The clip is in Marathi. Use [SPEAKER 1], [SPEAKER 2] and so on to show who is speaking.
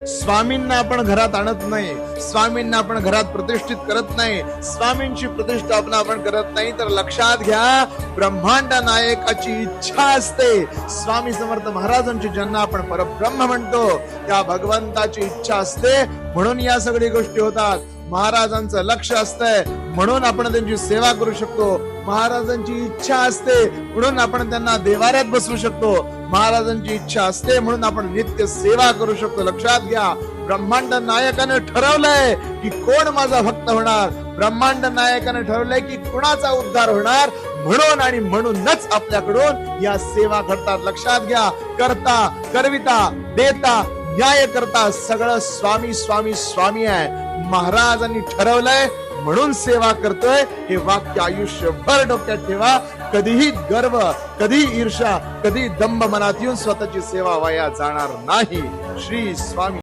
[SPEAKER 1] स्वामींना आपण घरात आणत नाही, स्वामींना आपण घरात प्रतिष्ठित करत नाही, स्वामींची प्रतिष्ठापना आपण करत नाही, तर लक्षात घ्या ब्रह्मांड नायकाची इच्छा असते. स्वामी समर्थ महाराजांची ज्यांना आपण परब्रह्म म्हणतो त्या भगवंताची इच्छा असते, म्हणून या सगळ्या गोष्टी होतात. महाराजांचं लक्ष असतंय म्हणून आपण त्यांची सेवा करू शकतो. महाराजांची इच्छा असते म्हणून आपण त्यांना देवाऱ्यात बसवू शकतो. महाराजांची इच्छा असते म्हणून आपण नित्य सेवा करू शकतो. लक्षात घ्या ब्रह्मांड नायकाने ठरवलंय की कोण माझा भक्त होणार. ब्रह्मांड नायकाने ठरवलंय की कुणाचा उद्धार होणार, म्हणून आणि म्हणूनच आपल्याकडून या सेवा घडतात. लक्षात घ्या करता करविता देता न्याय करता सगळं स्वामी स्वामी स्वामी आहे. महाराजांनी ठरवलंय म्हणून सेवा करतोय. हे वाक्य आयुष्यभर डोक्यात ठेवा. कधीही गर्व, कधी ईर्ष्या, कधी दंभ मनात येऊन स्वतःची सेवा वाया जाणार नाही. श्री स्वामी